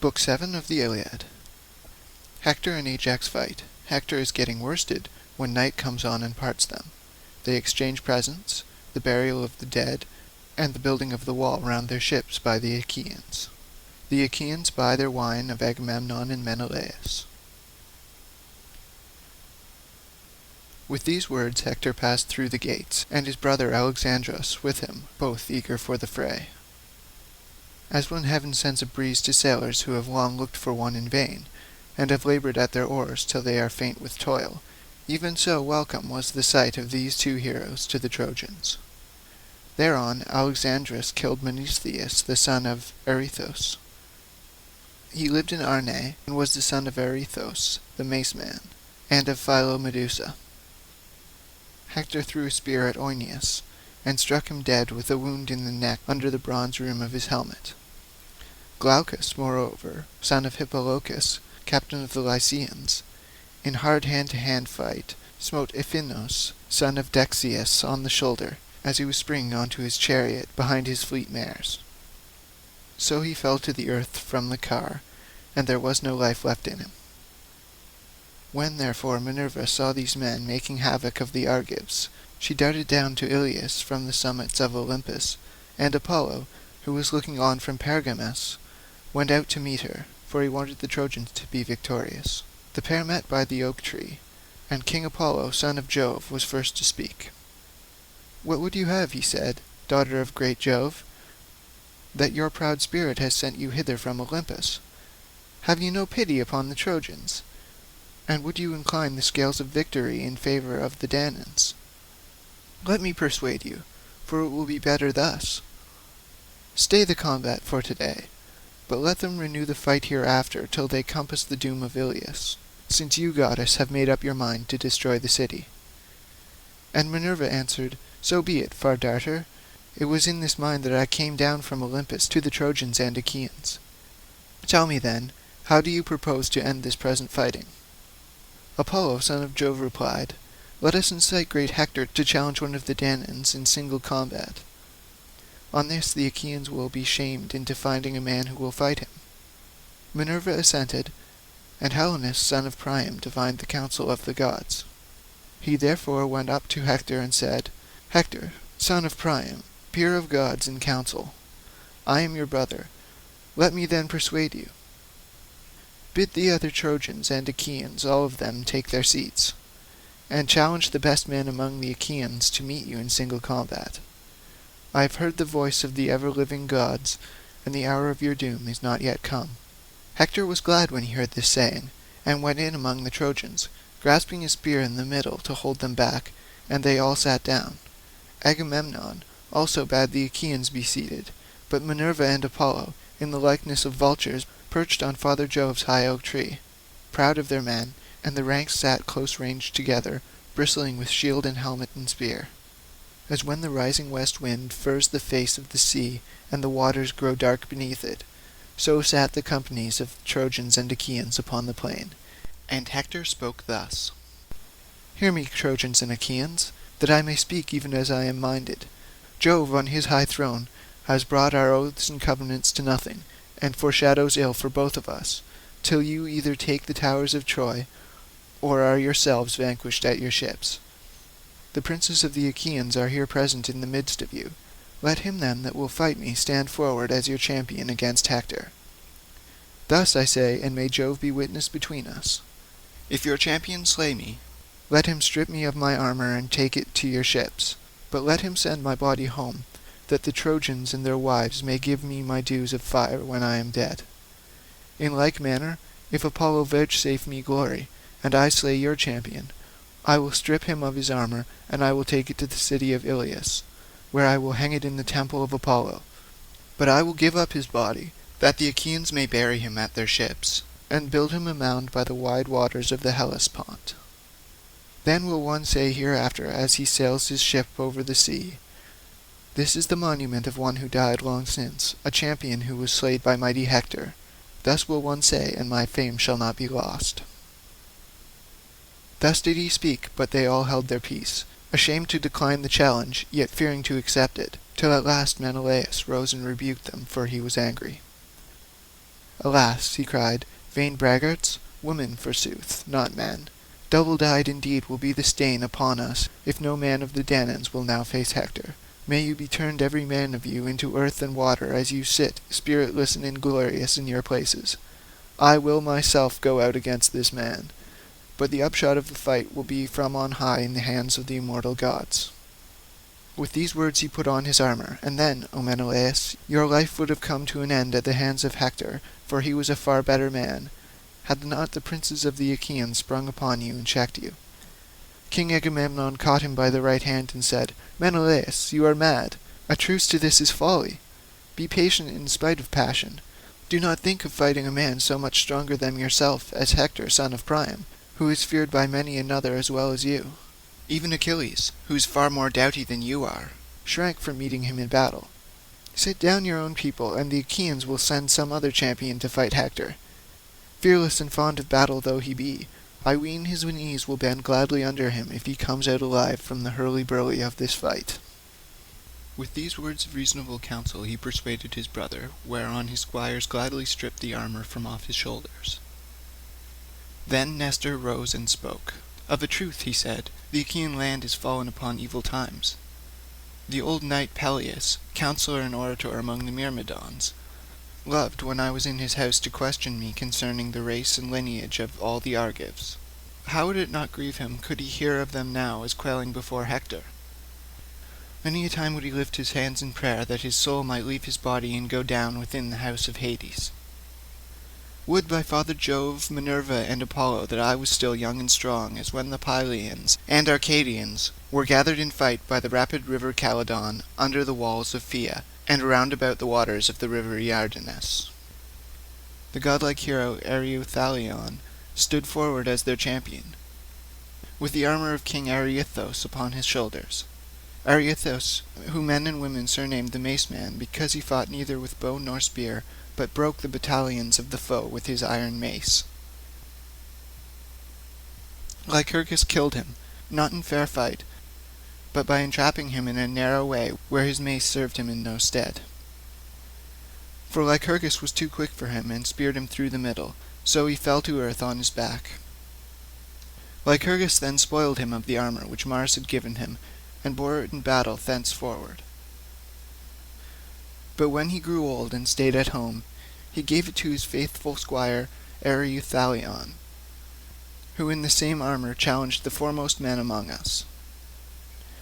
Book 7 of the Iliad. Hector and Ajax fight. Hector is getting worsted when night comes on and parts them. They exchange presents, the burial of the dead, and the building of the wall round their ships by the Achaeans. The Achaeans buy their wine of Agamemnon and Menelaus. With these words Hector passed through the gates, and his brother Alexandrus with him, both eager for the fray. As when heaven sends a breeze to sailors who have long looked for one in vain, and have laboured at their oars till they are faint with toil, even so welcome was the sight of these two heroes to the Trojans. Thereon Alexandrus killed Menestheus, the son of Areithous. He lived in Arne, and was the son of Areithous, the mace-man, and of Philomedusa. Hector threw a spear at Oeneus, and struck him dead with a wound in the neck under the bronze rim of his helmet. Glaucus, moreover, son of Hippolochus, captain of the Lycians, in hard hand-to-hand fight, smote Iphinos, son of Dexius, on the shoulder, as he was springing onto his chariot behind his fleet mares. So he fell to the earth from the car, and there was no life left in him. When therefore Minerva saw these men making havoc of the Argives, she darted down to Ilius from the summits of Olympus, and Apollo, who was looking on from Pergamus, went out to meet her, for he wanted the Trojans to be victorious. The pair met by the oak tree, and King Apollo, son of Jove, was first to speak. "What would you have," he said, "daughter of great Jove, that your proud spirit has sent you hither from Olympus? Have you no pity upon the Trojans? And would you incline the scales of victory in favour of the Danaans? Let me persuade you, for it will be better thus. Stay the combat for today, but let them renew the fight hereafter till they compass the doom of Ilius, since you, goddess, have made up your mind to destroy the city." And Minerva answered, "So be it, Far Darter. It was in this mind that I came down from Olympus to the Trojans and Achaeans. Tell me then, how do you propose to end this present fighting?" Apollo, son of Jove, replied, "Let us incite great Hector to challenge one of the Danaans in single combat. On this the Achaeans will be shamed into finding a man who will fight him." Minerva assented, and Helenus, son of Priam, divined the counsel of the gods. He therefore went up to Hector and said, "Hector, son of Priam, peer of gods in council, I am your brother. Let me then persuade you. Bid the other Trojans and Achaeans, all of them, take their seats, and challenge the best man among the Achaeans to meet you in single combat. I have heard the voice of the ever-living gods, and the hour of your doom is not yet come." Hector was glad when he heard this saying, and went in among the Trojans, grasping his spear in the middle to hold them back, and they all sat down. Agamemnon also bade the Achaeans be seated, but Minerva and Apollo, in the likeness of vultures, perched on Father Jove's high oak tree, proud of their men, and the ranks sat close ranged together, bristling with shield and helmet and spear. As when the rising west wind furs the face of the sea, and the waters grow dark beneath it, so sat the companies of Trojans and Achaeans upon the plain. And Hector spoke thus: "Hear me, Trojans and Achaeans, that I may speak even as I am minded. Jove on his high throne has brought our oaths and covenants to nothing, and foreshadows ill for both of us, till you either take the towers of Troy, or are yourselves vanquished at your ships. The princes of the Achaeans are here present in the midst of you. Let him then that will fight me stand forward as your champion against Hector. Thus I say, and may Jove be witness between us. If your champion slay me, let him strip me of my armour and take it to your ships, but let him send my body home, that the Trojans and their wives may give me my dues of fire when I am dead. In like manner, if Apollo vouchsafe me glory, and I slay your champion, I will strip him of his armour, and I will take it to the city of Ilius, where I will hang it in the temple of Apollo. But I will give up his body, that the Achaeans may bury him at their ships, and build him a mound by the wide waters of the Hellespont. Then will one say hereafter, as he sails his ship over the sea, This is the monument of one who died long since, a champion who was slain by mighty Hector. Thus will one say, and my fame shall not be lost." Thus did he speak, but they all held their peace, ashamed to decline the challenge, yet fearing to accept it, till at last Menelaus rose and rebuked them, for he was angry. "Alas," he cried, "vain braggarts! Women, forsooth, not men! Double-dyed indeed will be the stain upon us, if no man of the Danaans will now face Hector. May you be turned every man of you into earth and water as you sit, spiritless and inglorious, in your places. I will myself go out against this man, but the upshot of the fight will be from on high in the hands of the immortal gods." With these words he put on his armour, and then, O Menelaus, your life would have come to an end at the hands of Hector, for he was a far better man, had not the princes of the Achaeans sprung upon you and checked you. King Agamemnon caught him by the right hand and said, "Menelaus, you are mad. A truce to this is folly. Be patient in spite of passion. Do not think of fighting a man so much stronger than yourself as Hector, son of Priam, who is feared by many another as well as you. Even Achilles, who is far more doughty than you are, shrank from meeting him in battle. Sit down your own people, and the Achaeans will send some other champion to fight Hector. Fearless and fond of battle though he be, I ween his knees will bend gladly under him if he comes out alive from the hurly-burly of this fight." With these words of reasonable counsel he persuaded his brother, whereon his squires gladly stripped the armour from off his shoulders. Then Nestor rose and spoke. "Of a truth," he said, "the Achaean land is fallen upon evil times. The old knight Peleus, counsellor and orator among the Myrmidons, loved, when I was in his house, to question me concerning the race and lineage of all the Argives. How would it not grieve him could he hear of them now as quailing before Hector? Many a time would he lift his hands in prayer that his soul might leave his body and go down within the house of Hades. Would by Father Jove, Minerva, and Apollo that I was still young and strong, as when the Pylians and Arcadians were gathered in fight by the rapid river Caledon, under the walls of Phea, and round about the waters of the river Iardanus." The godlike hero Ereuthalion stood forward as their champion, with the armour of King Areithous upon his shoulders. Areithous, whom men and women surnamed the Mace Man, because he fought neither with bow nor spear, but broke the battalions of the foe with his iron mace. Lycurgus killed him, not in fair fight, but by entrapping him in a narrow way where his mace served him in no stead. For Lycurgus was too quick for him, and speared him through the middle, so he fell to earth on his back. Lycurgus then spoiled him of the armour which Mars had given him, and bore it in battle thenceforward. But when he grew old and stayed at home, he gave it to his faithful squire Ereuthalion, who in the same armour challenged the foremost men among us.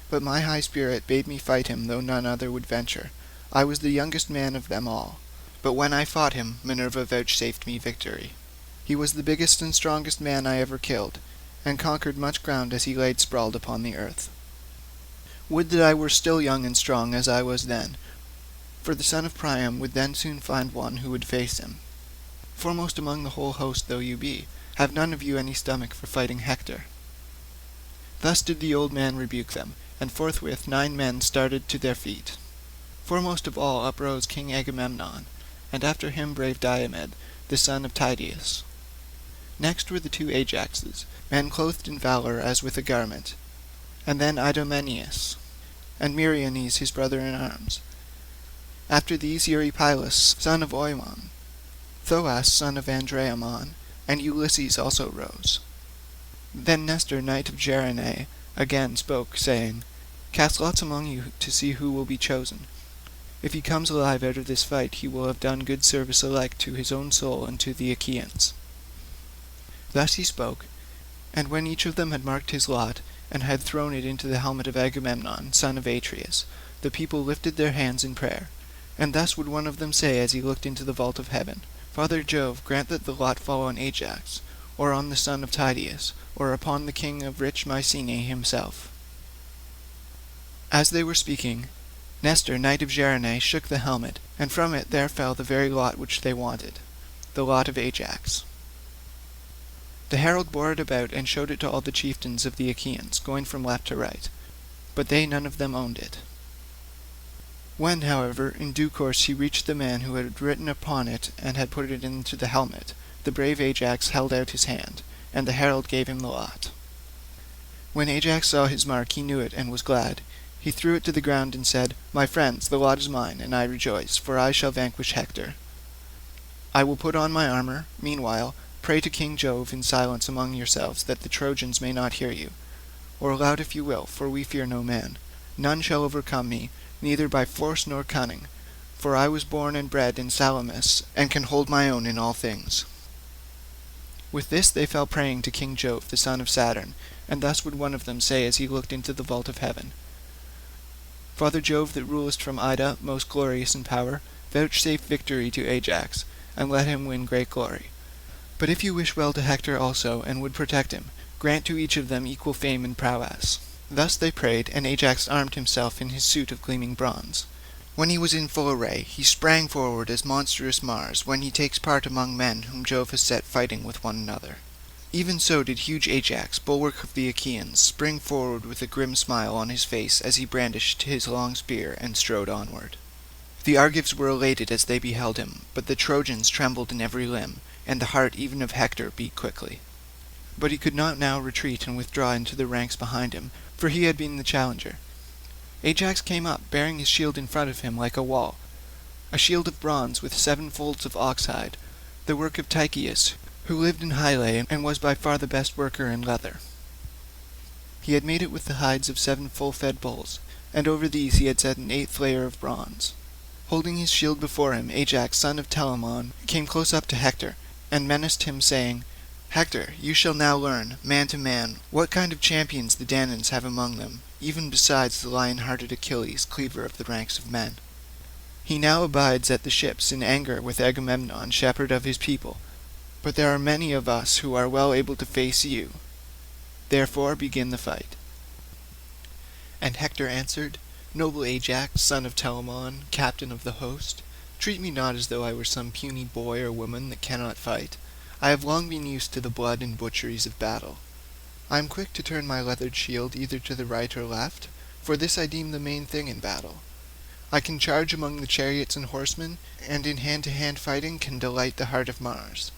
But my high spirit bade me fight him, though none other would venture. I was the youngest man of them all, but when I fought him, Minerva vouchsafed me victory. He was the biggest and strongest man I ever killed, and conquered much ground as he laid sprawled upon the earth. Would that I were still young and strong as I was then, for the son of Priam would then soon find one who would face him. Foremost among the whole host though you be, have none of you any stomach for fighting Hector?" Thus did the old man rebuke them, and forthwith 9 men started to their feet. Foremost of all uprose King Agamemnon, and after him brave Diomed, the son of Tydeus. Next were the 2 Ajaxes, men clothed in valour as with a garment, and then Idomeneus, and Meriones his brother in arms. After these Eurypylus, son of Oimon, Thoas, son of Andraemon, and Ulysses also rose. Then Nestor, knight of Gerene, again spoke, saying, "Cast lots among you to see who will be chosen. If he comes alive out of this fight, he will have done good service alike to his own soul and to the Achaeans." Thus he spoke, and when each of them had marked his lot, and had thrown it into the helmet of Agamemnon, son of Atreus, the people lifted their hands in prayer. And thus would one of them say as he looked into the vault of heaven, "Father Jove, grant that the lot fall on Ajax, or on the son of Tydeus, or upon the king of rich Mycenae himself." As they were speaking, Nestor, knight of Gerene, shook the helmet, and from it there fell the very lot which they wanted, the lot of Ajax. The herald bore it about and showed it to all the chieftains of the Achaeans, going from left to right, but they none of them owned it. When, however, in due course he reached the man who had written upon it and had put it into the helmet, the brave Ajax held out his hand, and the herald gave him the lot. When Ajax saw his mark he knew it and was glad. He threw it to the ground and said, "My friends, the lot is mine, and I rejoice, for I shall vanquish Hector." I will put on my armor. Meanwhile, pray to King Jove in silence among yourselves, that the Trojans may not hear you. Or aloud if you will, for we fear no man. None shall overcome me, neither by force nor cunning, for I was born and bred in Salamis, and can hold my own in all things. With this they fell praying to King Jove, the son of Saturn, and thus would one of them say as he looked into the vault of heaven: Father Jove, that rulest from Ida, most glorious in power, vouchsafe victory to Ajax, and let him win great glory. But if you wish well to Hector also, and would protect him, grant to each of them equal fame and prowess. Thus they prayed, and Ajax armed himself in his suit of gleaming bronze. When he was in full array, he sprang forward as monstrous Mars, when he takes part among men whom Jove has set fighting with one another. Even so did huge Ajax, bulwark of the Achaeans, spring forward with a grim smile on his face as he brandished his long spear and strode onward. The Argives were elated as they beheld him, but the Trojans trembled in every limb, and the heart even of Hector beat quickly. But he could not now retreat and withdraw into the ranks behind him, for he had been the challenger. Ajax came up, bearing his shield in front of him like a wall, a shield of bronze with 7 folds of oxhide, the work of Tychius, who lived in Hylea and was by far the best worker in leather. He had made it with the hides of 7 full-fed bulls, and over these he had set an 8th layer of bronze. Holding his shield before him, Ajax, son of Telamon, came close up to Hector, and menaced him, saying, Hector, you shall now learn, man to man, what kind of champions the Danaans have among them, even besides the lion-hearted Achilles, cleaver of the ranks of men. He now abides at the ships in anger with Agamemnon, shepherd of his people, but there are many of us who are well able to face you. Therefore begin the fight. And Hector answered, Noble Ajax, son of Telamon, captain of the host, treat me not as though I were some puny boy or woman that cannot fight. I have long been used to the blood and butcheries of battle. I am quick to turn my leathered shield either to the right or left, for this I deem the main thing in battle. I can charge among the chariots and horsemen, and in hand-to-hand fighting can delight the heart of Mars.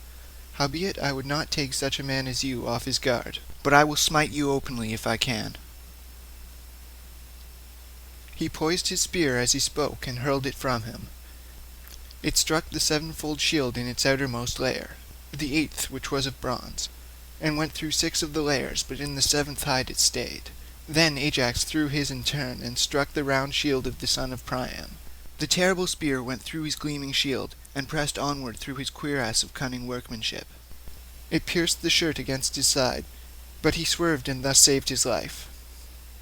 Howbeit I would not take such a man as you off his guard, but I will smite you openly if I can. He poised his spear as he spoke, and hurled it from him. It struck the 7-fold shield in its outermost layer, the 8th which was of bronze, and went through 6 of the layers, but in the 7th hide it stayed. Then Ajax threw his in turn, and struck the round shield of the son of Priam. The terrible spear went through his gleaming shield, and pressed onward through his cuirass of cunning workmanship. It pierced the shirt against his side, but he swerved and thus saved his life.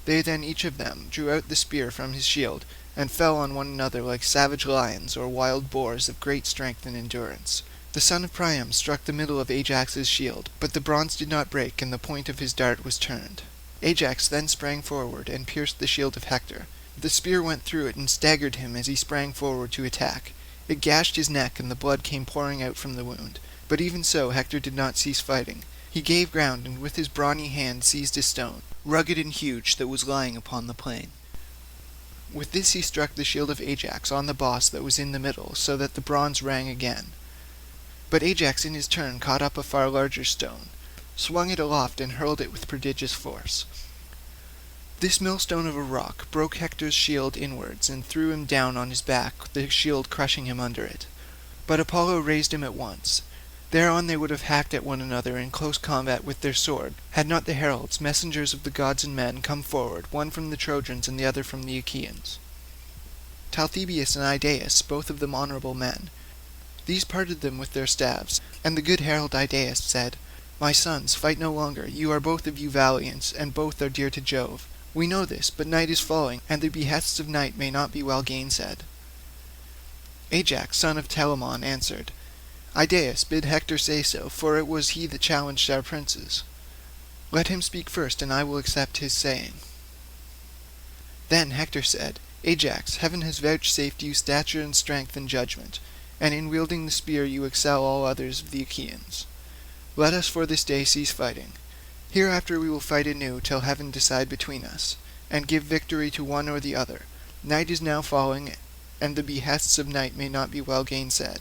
They then each of them drew out the spear from his shield, and fell on one another like savage lions or wild boars of great strength and endurance. The son of Priam struck the middle of Ajax's shield, but the bronze did not break, and the point of his dart was turned. Ajax then sprang forward and pierced the shield of Hector. The spear went through it and staggered him as he sprang forward to attack. It gashed his neck, and the blood came pouring out from the wound. But even so Hector did not cease fighting. He gave ground, and with his brawny hand seized a stone, rugged and huge, that was lying upon the plain. With this he struck the shield of Ajax on the boss that was in the middle, so that the bronze rang again. But Ajax in his turn caught up a far larger stone, swung it aloft, and hurled it with prodigious force. This millstone of a rock broke Hector's shield inwards, and threw him down on his back, the shield crushing him under it. But Apollo raised him at once. Thereon they would have hacked at one another in close combat with their sword, had not the heralds, messengers of the gods and men, come forward, one from the Trojans and the other from the Achaeans. Talthybius and Idaeus, both of them honourable men. These parted them with their staves, and the good herald Idaeus said, My sons, fight no longer, you are both of you valiant, and both are dear to Jove. We know this, but night is falling, and the behests of night may not be well gainsaid. Ajax, son of Telamon, answered, Idaeus, bid Hector say so, for it was he that challenged our princes. Let him speak first, and I will accept his saying. Then Hector said, Ajax, heaven has vouchsafed you stature and strength and judgment, and in wielding the spear you excel all others of the Achaeans. Let us for this day cease fighting. Hereafter we will fight anew till heaven decide between us, and give victory to one or the other. Night is now falling, and the behests of night may not be well gainsaid.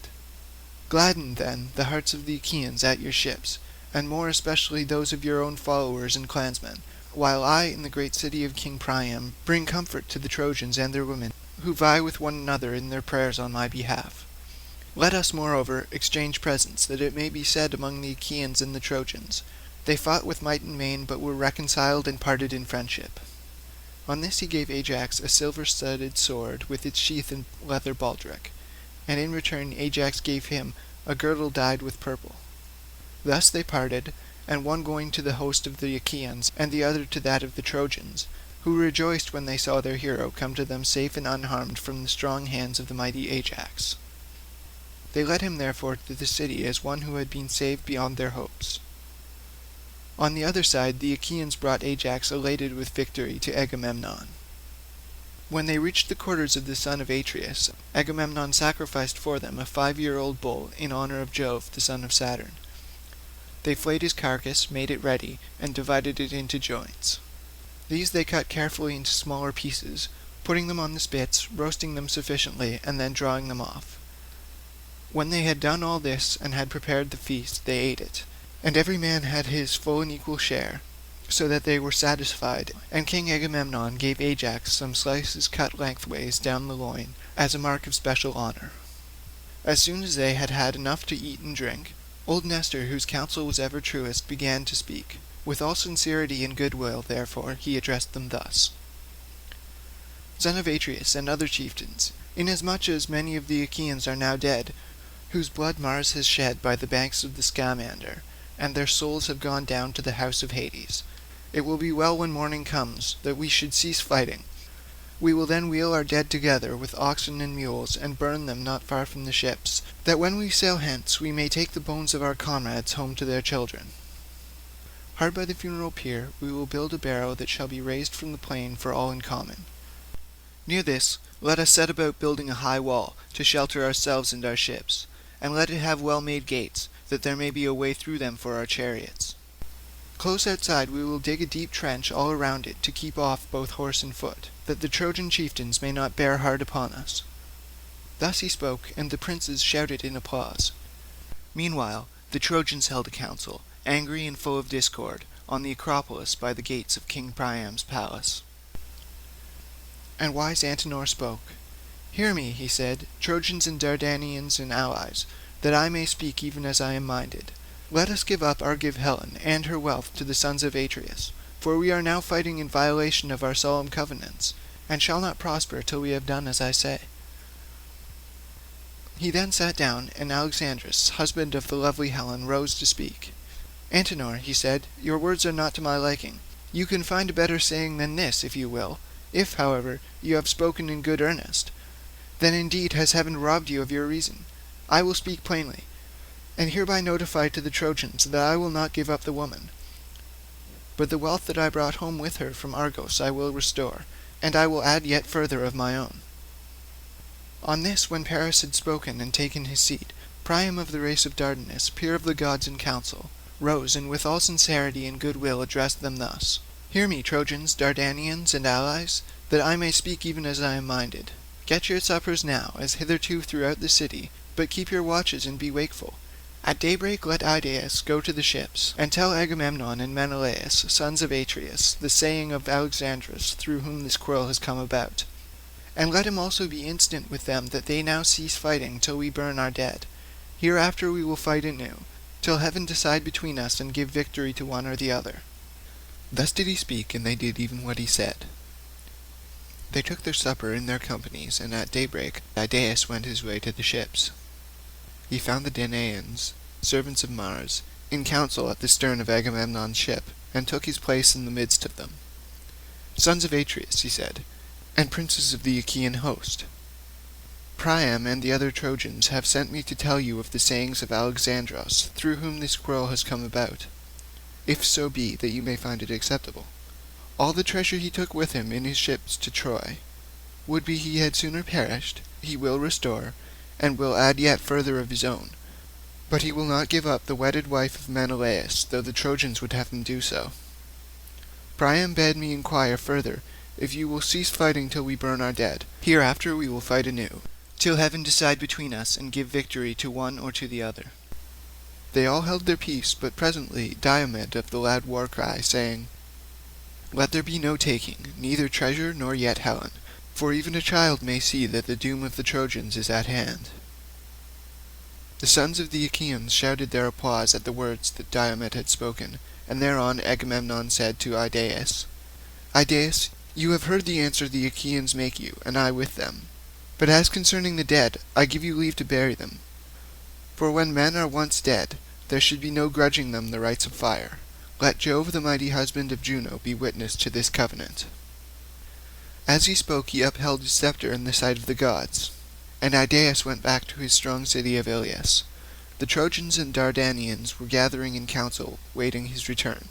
Gladden, then, the hearts of the Achaeans at your ships, and more especially those of your own followers and clansmen, while I, in the great city of King Priam, bring comfort to the Trojans and their women, who vie with one another in their prayers on my behalf. Let us, moreover, exchange presents, that it may be said among the Achaeans and the Trojans, they fought with might and main, but were reconciled and parted in friendship." On this he gave Ajax a silver-studded sword with its sheath and leather baldric, and in return Ajax gave him a girdle dyed with purple. Thus they parted, and one going to the host of the Achaeans, and the other to that of the Trojans, who rejoiced when they saw their hero come to them safe and unharmed from the strong hands of the mighty Ajax. They led him therefore to the city as one who had been saved beyond their hopes. On the other side the Achaeans brought Ajax elated with victory to Agamemnon. When they reached the quarters of the son of Atreus, Agamemnon sacrificed for them a 5-year-old bull in honor of Jove, the son of Saturn. They flayed his carcass, made it ready, and divided it into joints. These they cut carefully into smaller pieces, putting them on the spits, roasting them sufficiently, and then drawing them off. When they had done all this and had prepared the feast, they ate it, and every man had his full and equal share, so that they were satisfied, and King Agamemnon gave Ajax some slices cut lengthways down the loin, as a mark of special honor. As soon as they had had enough to eat and drink, old Nestor, whose counsel was ever truest, began to speak. With all sincerity and goodwill, therefore, he addressed them thus: "Son of Atreus and other chieftains, inasmuch as many of the Achaeans are now dead, whose blood Mars has shed by the banks of the Scamander, and their souls have gone down to the house of Hades, it will be well when morning comes that we should cease fighting. We will then wheel our dead together with oxen and mules, and burn them not far from the ships, that when we sail hence we may take the bones of our comrades home to their children. Hard by the funeral pyre we will build a barrow that shall be raised from the plain for all in common. Near this let us set about building a high wall, to shelter ourselves and our ships, and let it have well-made gates, that there may be a way through them for our chariots. Close outside we will dig a deep trench all around it, to keep off both horse and foot, that the Trojan chieftains may not bear hard upon us." Thus he spoke, and the princes shouted in applause. Meanwhile the Trojans held a council, angry and full of discord, on the Acropolis by the gates of King Priam's palace. And wise Antenor spoke. "Hear me," he said, "Trojans and Dardanians and allies, that I may speak even as I am minded. Let us give up Argive Helen and her wealth to the sons of Atreus, for we are now fighting in violation of our solemn covenants, and shall not prosper till we have done as I say." He then sat down, and Alexandrus, husband of the lovely Helen, rose to speak. "Antenor," he said, "your words are not to my liking. You can find a better saying than this, if you will. If, however, you have spoken in good earnest, then indeed has heaven robbed you of your reason. I will speak plainly, and hereby notify to the Trojans that I will not give up the woman. But the wealth that I brought home with her from Argos I will restore, and I will add yet further of my own." On this, when Paris had spoken and taken his seat, Priam of the race of Dardanus, peer of the gods in council, rose, and with all sincerity and goodwill addressed them thus: "Hear me, Trojans, Dardanians, and allies, that I may speak even as I am minded. Get your suppers now, as hitherto throughout the city, but keep your watches and be wakeful. At daybreak let Idaeus go to the ships, and tell Agamemnon and Menelaus, sons of Atreus, the saying of Alexandrus, through whom this quarrel has come about. And let him also be instant with them that they now cease fighting till we burn our dead. Hereafter we will fight anew, till heaven decide between us and give victory to one or the other." Thus did he speak, and they did even what he said. They took their supper in their companies, and at daybreak Idaeus went his way to the ships. He found the Danaans, servants of Mars, in council at the stern of Agamemnon's ship, and took his place in the midst of them. "Sons of Atreus," he said, "and princes of the Achaean host, Priam and the other Trojans have sent me to tell you of the sayings of Alexandros, through whom this quarrel has come about, if so be that you may find it acceptable. All the treasure he took with him in his ships to Troy, would be he had sooner perished, he will restore, and will add yet further of his own. But he will not give up the wedded wife of Menelaus, though the Trojans would have him do so. Priam bade me inquire further if you will cease fighting till we burn our dead. Hereafter we will fight anew, till heaven decide between us and give victory to one or to the other." They all held their peace, but presently Diomed of the loud war-cry, saying, "Let there be no taking, neither treasure nor yet Helen, for even a child may see that the doom of the Trojans is at hand." The sons of the Achaeans shouted their applause at the words that Diomed had spoken, and thereon Agamemnon said to Idaeus, "Idaeus, you have heard the answer the Achaeans make you, and I with them. But as concerning the dead, I give you leave to bury them. For when men are once dead, there should be no grudging them the rites of fire. Let Jove, the mighty husband of Juno, be witness to this covenant." As he spoke, he upheld his scepter in the sight of the gods, and Idaeus went back to his strong city of Iliad. The Trojans and Dardanians were gathering in council, waiting his return.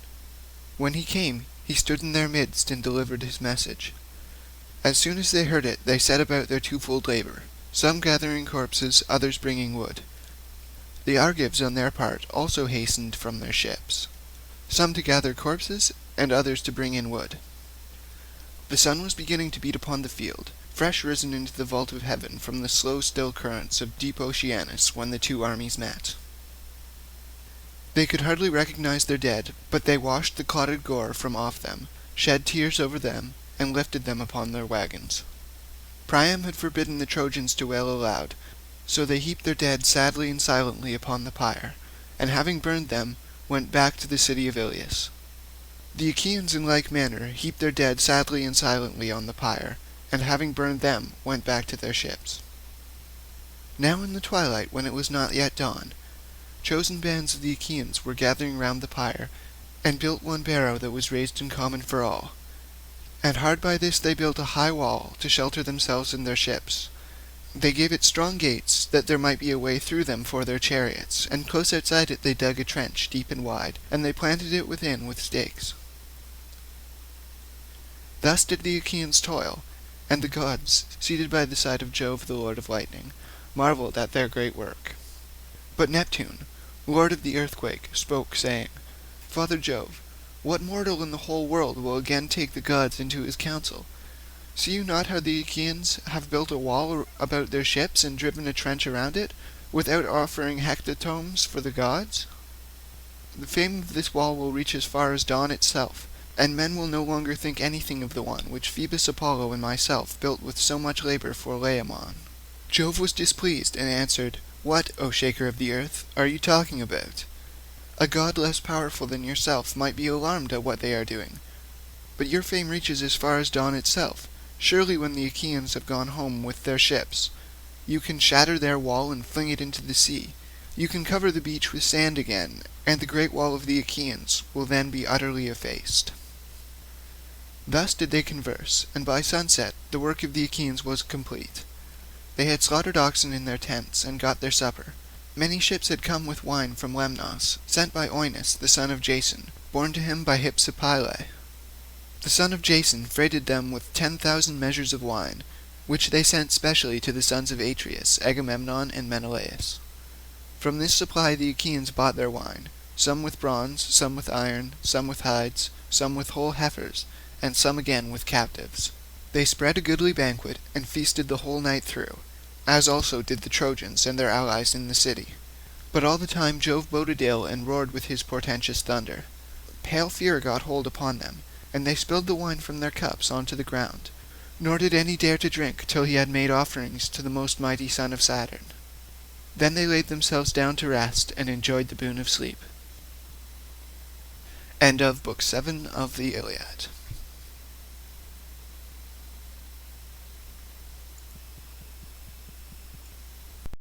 When he came, he stood in their midst and delivered his message. As soon as they heard it, they set about their twofold labor, some gathering corpses, others bringing wood. The Argives, on their part, also hastened from their ships, some to gather corpses, and others to bring in wood. The sun was beginning to beat upon the field, fresh risen into the vault of heaven from the slow still currents of deep Oceanus, when the two armies met. They could hardly recognize their dead, but they washed the clotted gore from off them, shed tears over them, and lifted them upon their wagons. Priam had forbidden the Trojans to wail aloud, so they heaped their dead sadly and silently upon the pyre, and having burned them, went back to the city of Iliad. The Achaeans in like manner heaped their dead sadly and silently on the pyre, and having burned them, went back to their ships. Now in the twilight, when it was not yet dawn, chosen bands of the Achaeans were gathering round the pyre, and built one barrow that was raised in common for all. And hard by this they built a high wall to shelter themselves and their ships. They gave it strong gates, that there might be a way through them for their chariots, and close outside it they dug a trench deep and wide, and they planted it within with stakes. Thus did the Achaeans toil, and the gods, seated by the side of Jove the lord of lightning, marvelled at their great work. But Neptune, lord of the earthquake, spoke, saying, "Father Jove, what mortal in the whole world will again take the gods into his counsel? See you not how the Achaeans have built a wall about their ships and driven a trench around it, without offering hecatombs for the gods? The fame of this wall will reach as far as dawn itself, and men will no longer think anything of the one which Phoebus Apollo and myself built with so much labour for Laomon." Jove was displeased, and answered, "What, O shaker of the earth, are you talking about? A god less powerful than yourself might be alarmed at what they are doing. But your fame reaches as far as dawn itself. Surely when the Achaeans have gone home with their ships, you can shatter their wall and fling it into the sea. You can cover the beach with sand again, and the great wall of the Achaeans will then be utterly effaced." Thus did they converse, and by sunset the work of the Achaeans was complete. They had slaughtered oxen in their tents, and got their supper. Many ships had come with wine from Lemnos, sent by Oeneus the son of Jason, born to him by Hypsipyle. The son of Jason freighted them with 10,000 measures of wine, which they sent specially to the sons of Atreus, Agamemnon, and Menelaus. From this supply the Achaeans bought their wine, some with bronze, some with iron, some with hides, some with whole heifers, and some again with captives. They spread a goodly banquet, and feasted the whole night through, as also did the Trojans and their allies in the city. But all the time Jove boded ill and roared with his portentous thunder. Pale fear got hold upon them, and they spilled the wine from their cups onto the ground, nor did any dare to drink till he had made offerings to the most mighty son of Saturn. Then they laid themselves down to rest, and enjoyed the boon of sleep. End of Book 7 of the Iliad.